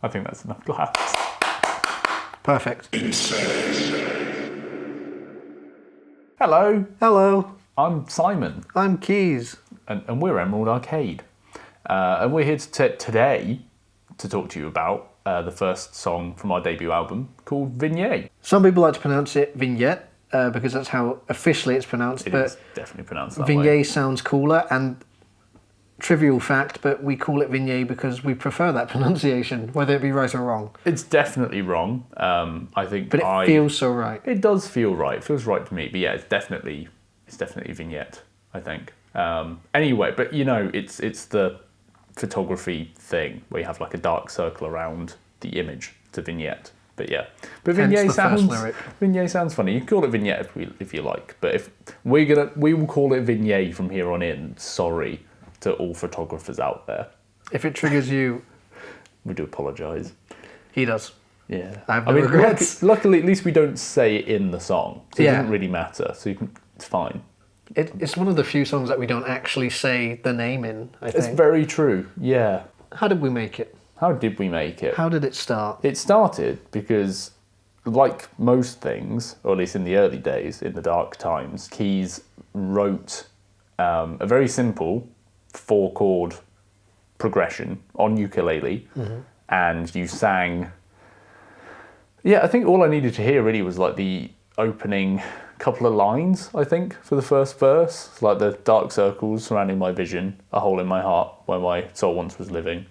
I think that's enough claps. Perfect. Hello, Hello, I'm Simon, I'm Keys. and we're Emerald Arcade. And we're here today to talk to you about the first song from our debut album called Vignette. Some people like to pronounce it Vignette because that's how officially it's pronounced. It but is definitely pronounced that Vignette way. sounds cooler, and trivial fact, but we call it Vignette because we prefer that pronunciation, whether it be right or wrong. It's definitely wrong. I think, But it feels so right. It does feel right. It feels right to me. But yeah, it's definitely Vignette, I think. Anyway, but you know, it's the photography thing where you have like a dark circle around the image. It's a vignette. But yeah, but Hence Vignette the sounds first lyric. Vignette sounds funny. You can call it Vignette if you like. But if we will call it Vignette from here on in. Sorry to all photographers out there. If it triggers you, We do apologise. he does. Yeah. I have no regrets. Luckily, at least we don't say it in the song, so it Yeah. doesn't really matter. So it's fine. It's one of the few songs that we don't actually say the name in, I It's think. very true. Yeah. How did we make it? How did we make it? How did it start? It started because, like most things, or at least in the early days, in the dark times, Keys wrote a very simple 4-chord progression on ukulele, and you sang. Yeah, I think all I needed to hear really was like the opening couple of lines, I think, for the first verse. It's like the dark circles surrounding my vision, a hole in my heart where my soul once was living.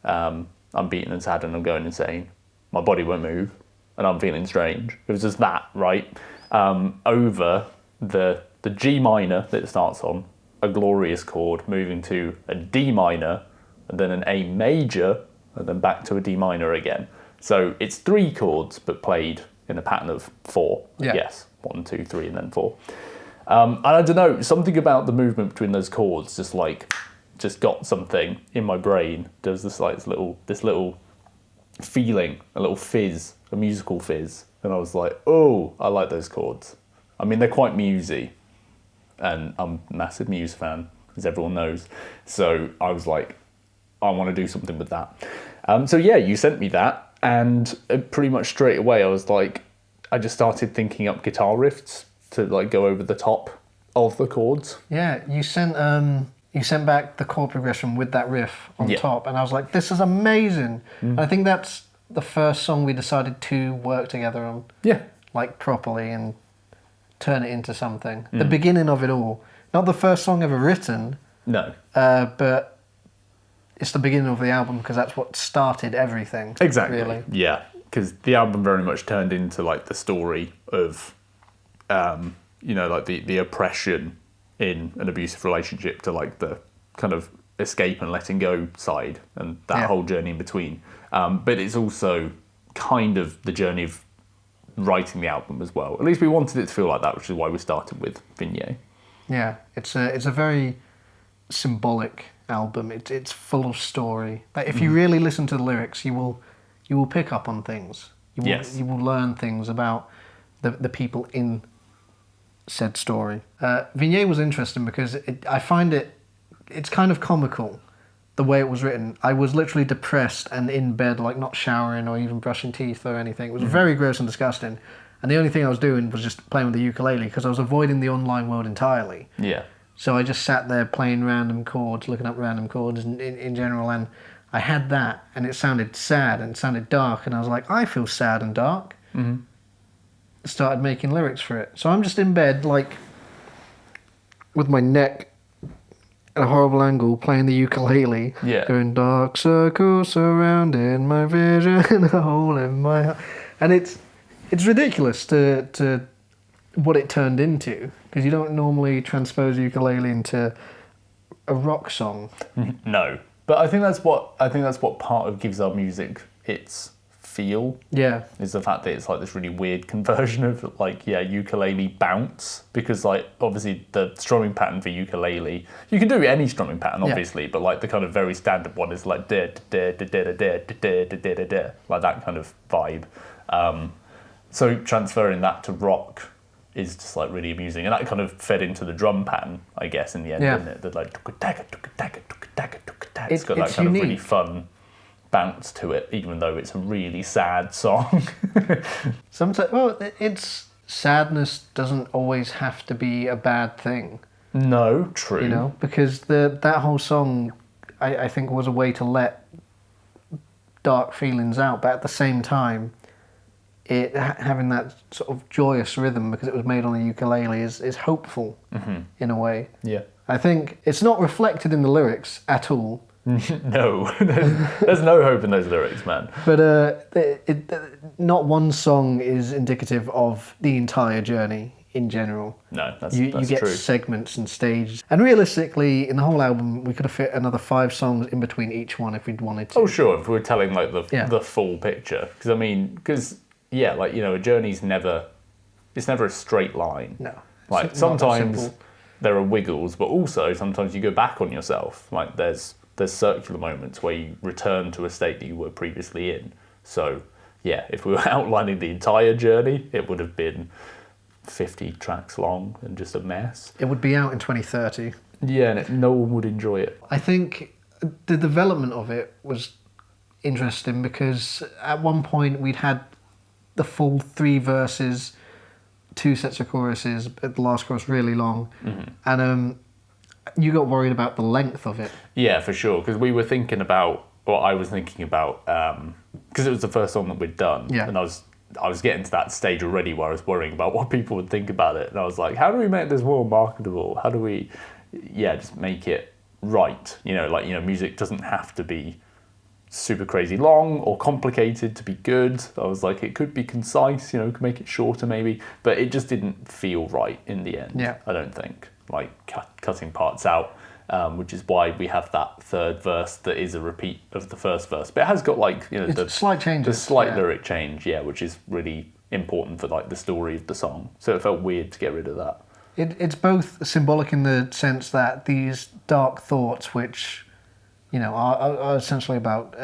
I'm beaten and sad and I'm going insane. My body won't move and I'm feeling strange. It was just that, right? Over the G minor that it starts on, a glorious chord, moving to a D minor, and then an A major, and then back to a D minor again. So it's 3 chords, but played in a pattern of 4. Yeah. Yes, 1, 2, 3, and then 4. And I don't know, something about the movement between those chords just got something in my brain. There's this little feeling, a little fizz, a musical fizz, and I was like, oh, I like those chords. I mean, they're quite musy, and I'm a massive Muse fan, as everyone knows. So I was like, I want to do something with that. So yeah, you sent me that, and pretty much straight away I was like, I just started thinking up guitar riffs to like go over the top of the chords. Yeah, you sent back the chord progression with that riff on Yeah. top, and I was like, this is amazing. And I think that's the first song we decided to work together on, Yeah. like properly, and turn it into something. The beginning of it all. Not the first song ever written, No. but it's the beginning of the album because that's what started everything. Exactly. Really. Yeah, because the album very much turned into like the story of, like the oppression in an abusive relationship to like the kind of escape and letting go side and that whole journey in between. But it's also kind of the journey of writing the album as well. At least we wanted it to feel like that, which is why we started with Vignette. Yeah, it's a very symbolic album. It's full of story. Like if you really listen to the lyrics, you will pick up on things. You will learn things about the people in said story. Vignette was interesting because I find it's kind of comical the way it was written. I was literally depressed and in bed, like not showering or even brushing teeth or anything. It was very gross and disgusting. And the only thing I was doing was just playing with the ukulele because I was avoiding the online world entirely. Yeah. So I just sat there playing random chords, looking up random chords in general, and I had that, and it sounded sad and it sounded dark, and I was like, I feel sad and dark. Mm-hmm. Started making lyrics for it. So I'm just in bed, like, with my neck at a horrible angle, playing the ukulele, going dark circles surrounding my vision, a hole in my heart. And it's ridiculous to what it turned into, because you don't normally transpose ukulele into a rock song. No, but I think that's what part of gives our music its feel. Yeah, is the fact that it's like this really weird conversion of like ukulele bounce, because like obviously the strumming pattern for ukulele, you can do any strumming pattern obviously, but like the kind of very standard one is like da da da da da da da da da da, like that kind of vibe. So transferring that to rock is just like really amusing, and that kind of fed into the drum pattern, I guess, in the end, didn't it? The like it's got that kind of really fun bounce to it, even though it's a really sad song. Sometimes, well, it's sadness doesn't always have to be a bad thing. No, true. You know, because that whole song, I think, was a way to let dark feelings out, but at the same time, having that sort of joyous rhythm because it was made on a ukulele is hopeful in a way. Yeah. I think it's not reflected in the lyrics at all. No, there's no hope in those lyrics, man. But not one song is indicative of the entire journey in general. No, that's you get true. segments and stages. And realistically, in the whole album, we could have fit another 5 songs in between each one if we'd wanted to. Oh, sure, if we were telling like the full picture. Because like, you know, a journey's never a straight line. No. Like sometimes there are wiggles, but also sometimes you go back on yourself. Like there's circular moments where you return to a state that you were previously in. So yeah, if we were outlining the entire journey, it would have been 50 tracks long and just a mess. It would be out in 2030. Yeah, and no one would enjoy it. I think the development of it was interesting because at one point we'd had the full 3 verses, 2 sets of choruses, but the last chorus really long. And you got worried about the length of it. Yeah, for sure, because we were thinking about, or I was thinking about, because it was the first song that we'd done, and I was getting to that stage already where I was worrying about what people would think about it, and I was like, how do we make this more marketable? How do we, just make it right? You know, like, you know, music doesn't have to be super crazy long or complicated to be good. I was like, it could be concise, you know, could make it shorter maybe, but it just didn't feel right in the end. Yeah. I don't think, like cutting parts out, which is why we have that 3rd verse that is a repeat of the 1st verse, but it has got like, you know, the slight changes, the slight lyric change, which is really important for like the story of the song. So it felt weird to get rid of that. It's both symbolic in the sense that these dark thoughts, which, you know, are essentially about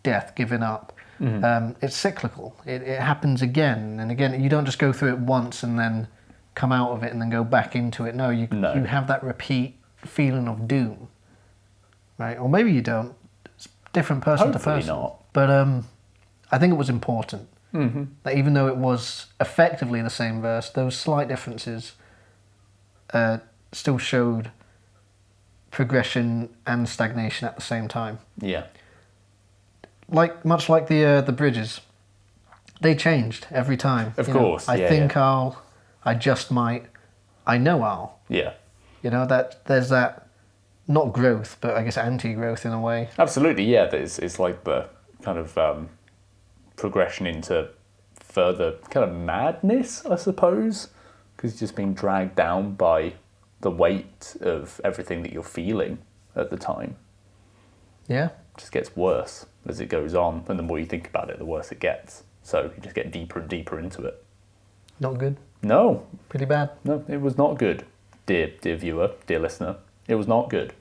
death, giving up. It's cyclical. It happens again and again. You don't just go through it once and then come out of it and then go back into it. No, you have that repeat feeling of doom, right? Or maybe you don't. It's different person to person. Not. But I think it was important that even though it was effectively the same verse, those slight differences still showed progression and stagnation at the same time. Yeah. Much like the bridges, they changed every time. Of course. I think I'll, I just might, I know I'll. Yeah. You know, that there's that, not growth, but I guess anti-growth in a way. Absolutely, yeah. It's like the kind of progression into further kind of madness, I suppose, because you're just being dragged down by the weight of everything that you're feeling at the time. Yeah. It just gets worse as it goes on, and the more you think about it, the worse it gets. So you just get deeper and deeper into it. Not good. No. Pretty bad. No, it was not good, dear viewer, dear listener. It was not good.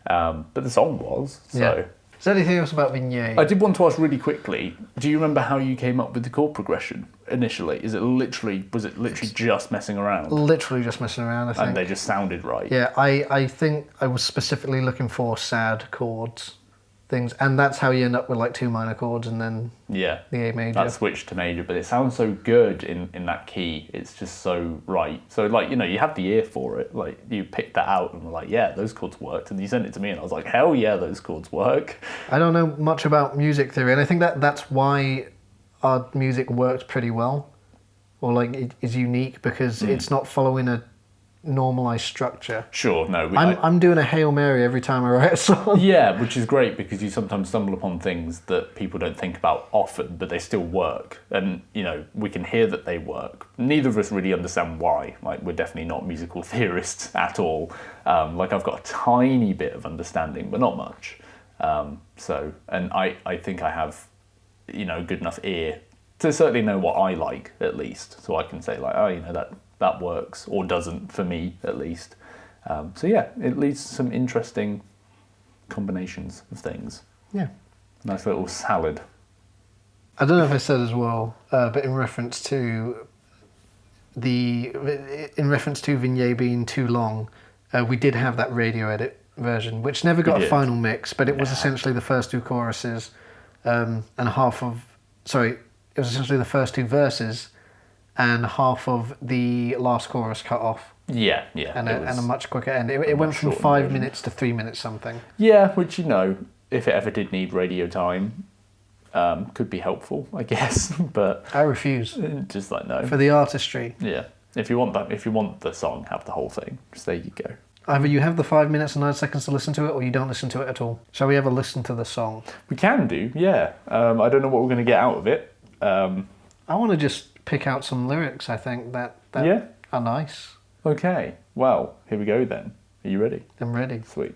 But the song was, so... Yeah. Is there anything else about Vignette? I did want to ask really quickly, do you remember how you came up with the chord progression initially? Was it literally just messing around? Literally just messing around, I think. And they just sounded right? Yeah, I think I was specifically looking for sad chords, things, and that's how you end up with like 2 minor chords and then the A major. That switch to major, but it sounds so good in that key. It's just so right. So like, you know, you have the ear for it. Like you picked that out and were like, yeah, those chords worked. And you sent it to me and I was like, hell yeah, those chords work. I don't know much about music theory, and I think that's why our music worked pretty well, or like it is unique because it's not following a normalized structure. Sure, no. I'm doing a Hail Mary every time I write a song. Yeah, which is great because you sometimes stumble upon things that people don't think about often, but they still work. And, you know, we can hear that they work. Neither of us really understand why. Like, we're definitely not musical theorists at all. Like, I've got a tiny bit of understanding, but not much. And I think I have, you know, good enough ear to certainly know what I like, at least. So I can say, like, oh, you know, that works, or doesn't, for me, at least. So yeah, it leads to some interesting combinations of things. Yeah. Nice little salad. I don't know if I said as well, but in reference to Vignette being too long, we did have that radio edit version, which never got a final mix, but it was essentially the first 2 choruses and half of, sorry, it was essentially the first two verses and half of the last chorus cut off. Yeah. And a much quicker end. It went from 5 minutes to 3 minutes something. Yeah, which, if it ever did need radio time, could be helpful, I guess. But I refuse. Just like, no. For the artistry. Yeah. If you want the song, have the whole thing. Just there you go. Either you have the 5 minutes and 9 seconds to listen to it, or you don't listen to it at all. Shall we ever listen to the song? We can do, yeah. I don't know what we're going to get out of it. I want to just pick out some lyrics, I think, that are nice. Okay. Well, here we go then. Are you ready? I'm ready. Sweet.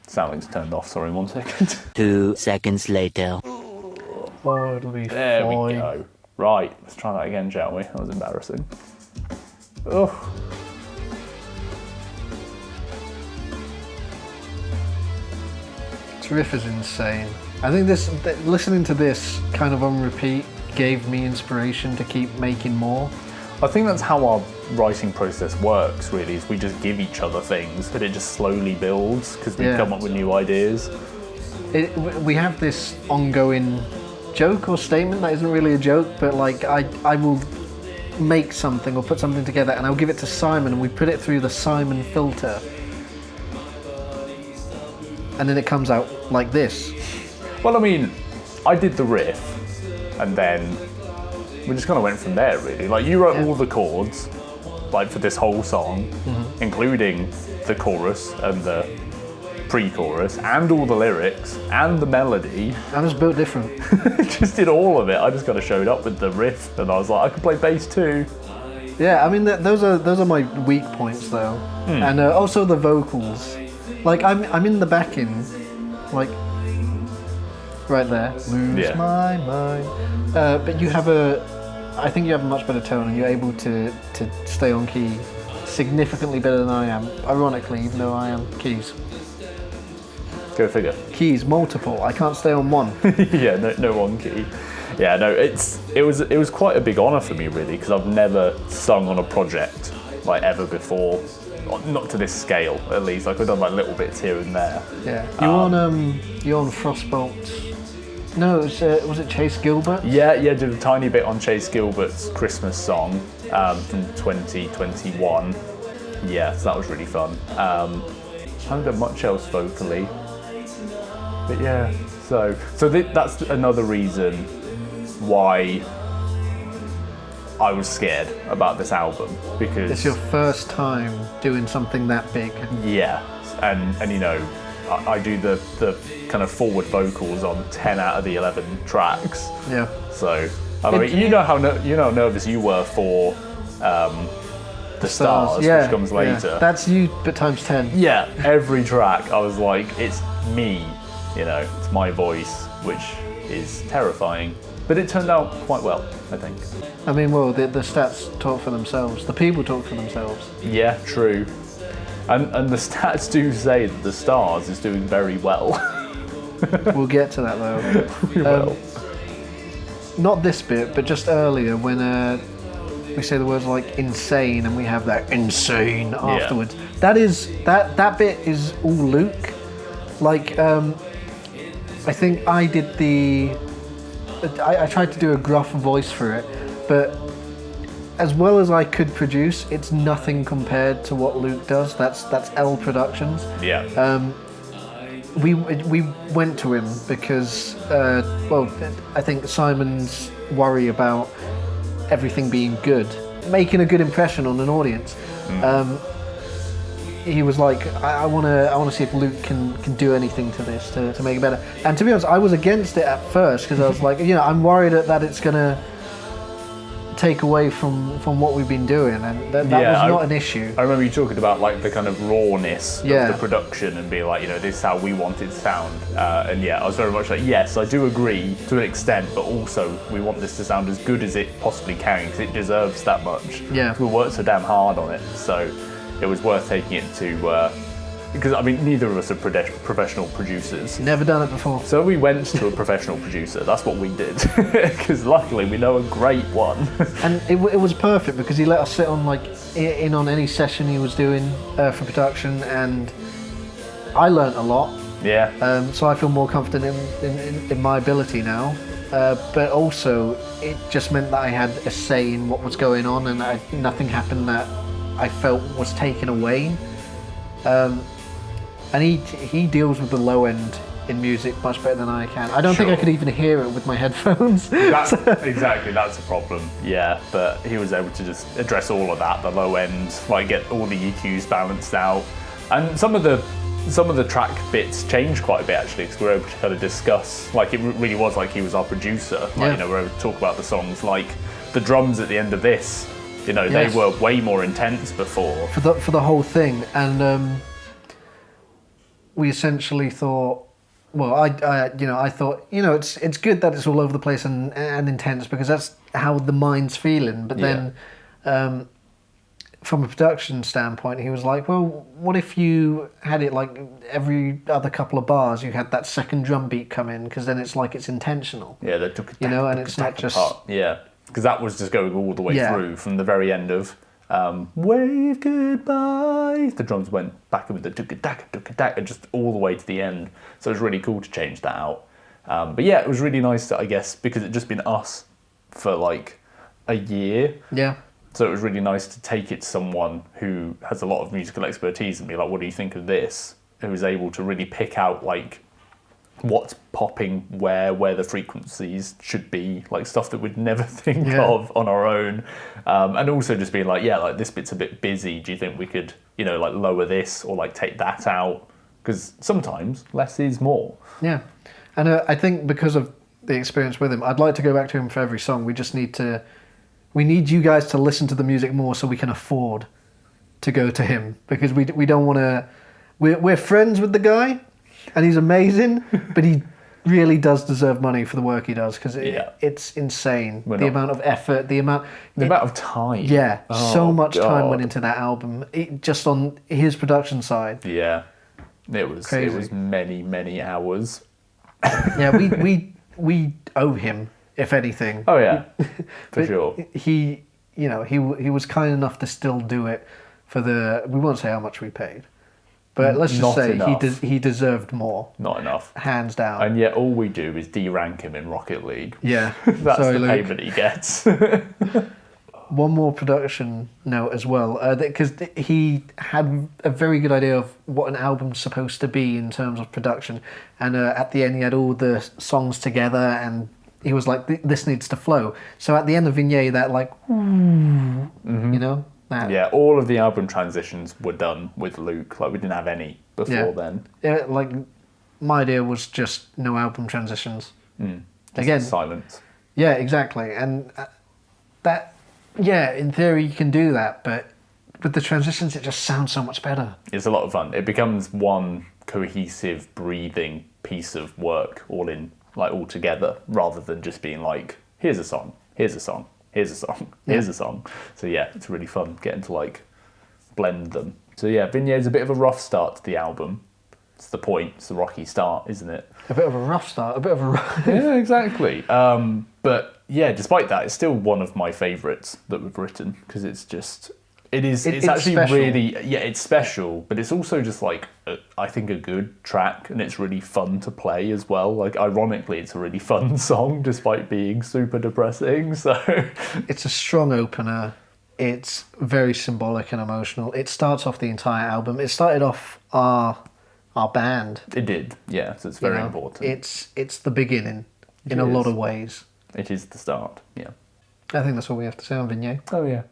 Sounding's turned off, sorry, 1 second. 2 seconds later. Oh, it'll be There fine. we go. Right, let's try that again, shall we? That was embarrassing. Oh. This riff is insane. I think listening to this kind of on repeat gave me inspiration to keep making more. I think that's how our writing process works, really, is we just give each other things, but it just slowly builds, because we come up with new ideas. We have this ongoing joke or statement that isn't really a joke, but like I will make something or put something together and I'll give it to Simon and we put it through the Simon filter. And then it comes out like this. Well, I mean, I did the riff, and then we just kind of went from there, really. Like, you wrote all the chords, like, for this whole song, including the chorus and the pre-chorus, and all the lyrics, and the melody. I just built different. Just did all of it. I just kind of showed up with the riff, and I was like, I can play bass too. Yeah, I mean, those are my weak points, though. And also the vocals. Like, I'm in the backing, like, right there. Lose my mind. But you have I think you have a much better tone and you're able to stay on key significantly better than I am. Ironically, even though I am keys. Go figure. Keys, multiple. I can't stay on one. Yeah, no one key. Yeah, no, it was quite a big honour for me, really, because I've never sung on a project, like, ever before. Not to this scale, at least. Like, I've done like little bits here and there. Yeah. You're on Frostbolt. No, was it Chase Gilbert? Yeah, did a tiny bit on Chase Gilbert's Christmas song from 2021. Yeah, so that was really fun. Haven't done much else vocally. But yeah, so that's another reason why I was scared about this album, because It's your first time doing something that big. yeah, and I do the kind of forward vocals on 10 out of the 11 tracks. Yeah. So I mean, you know how nervous you were for the stars, which comes later. Yeah. That's you, but times 10. Yeah, every track I was like, it's me, it's my voice, which is terrifying. But it turned out quite well, I think. I mean, well, the stats talk for themselves. The people talk for themselves. Yeah, true. And the stats do say that the Stars is doing very well. We'll get to that though. We will. Not this bit, but just earlier when we say the words like insane and we have that insane afterwards. That bit is all Luke. Like, I think I did I tried to do a gruff voice for it, but as well as I could produce, it's nothing compared to what Luke does. That's L Productions. Yeah. We went to him because, I think Simon's worry about everything being good, making a good impression on an audience. He was like, I want to see if Luke can do anything to this to make it better. And to be honest, I was against it at first because I was like, I'm worried that it's gonna take away from what we've been doing, and that was not an issue. I remember you talking about like the kind of rawness of the production and being like, this is how we want it to sound. And I was very much like, yes, I do agree to an extent, but also we want this to sound as good as it possibly can because it deserves that much. Yeah. We worked so damn hard on it, so it was worth taking it to, because I mean, neither of us are professional producers. Never done it before. So we went to a professional producer. That's what we did, because luckily we know a great one. And it was perfect because he let us sit on in on any session he was doing for production, and I learnt a lot. Yeah. So I feel more confident in my ability now. But also, it just meant that I had a say in what was going on, and nothing happened that I felt was taken away. And he deals with the low end in music much better than I can. I don't think I could even hear it with my headphones. Exactly, that's a problem. Yeah, but he was able to just address all of that, the low end, like get all the EQs balanced out. And some of the track bits changed quite a bit actually, because we were able to kind of discuss, like it really was like he was our producer. Like, you know, we were able to talk about the songs, like the drums at the end of this, you know, they were way more intense before. For the whole thing, and we essentially thought, well, I thought, you know, it's good that it's all over the place and intense, because that's how the mind's feeling. But then, from a production standpoint, he was like, well, what if you had it like every other couple of bars you had that second drum beat come in, because then it's like it's intentional. Yeah, that took you know, and it's not just because that was just going all the way through from the very end of Wave Goodbye. The drums went back with the tuk-a-dak, and just all the way to the end. So it was really cool to change that out. But yeah, it was really nice to, I guess, because it'd just been us for like a year. Yeah. So it was really nice to take it to someone who has a lot of musical expertise and be like, what do you think of this? Who was able to really pick out like what's popping where the frequencies should be, like stuff that we'd never think of on our own. And also just being like, yeah, like this bit's a bit busy. Do you think we could, you know, like lower this or like take that out? Because sometimes less is more. Yeah. And I think because of the experience with him, I'd like to go back to him for every song. We need you guys to listen to the music more so we can afford to go to him, because we don't want to. We're friends with the guy, and he's amazing, but he really does deserve money for the work he does, because it's insane. Amount of effort, the amount of time. Yeah, so much time went into that album, just on his production side. Yeah, it was crazy. It was many hours. Yeah, we owe him, if anything. Oh yeah, for sure. He was kind enough to still do it for we won't say how much we paid, but let's just say he deserved more. Not enough. Hands down. And yet all we do is de-rank him in Rocket League. Yeah. That's Sorry, the Luke. payment he gets. One more production note as well, because he had a very good idea of what an album's supposed to be in terms of production, and at the end he had all the songs together, and he was like, this needs to flow. So at the end of Vignette, that like, you know? That. Yeah, all of the album transitions were done with Luke. Like, we didn't have any before then. Yeah, like, my idea was just no album transitions. Again, silence. Yeah, exactly. And in theory you can do that, but with the transitions it just sounds so much better. It's a lot of fun. It becomes one cohesive, breathing piece of work all together, rather than just being like, here's a song, here's a song, here's a song, here's a song. So yeah, it's really fun getting to like blend them. So yeah, Vignette's a bit of a rough start to the album. It's the point, it's the rocky start, isn't it? A bit of a rough start, Yeah, exactly. But yeah, despite that, it's still one of my favourites that we've written, because it's actually special. really, it's special, but it's also just like, I think a good track, and it's really fun to play as well. Like, ironically, it's a really fun song, despite being super depressing, so... It's a strong opener. It's very symbolic and emotional. It starts off the entire album. It started off our band. It did, yeah, so it's very important. It's the beginning, in a lot of ways. It is the start, yeah. I think that's all we have to say on Vignette. Oh, yeah.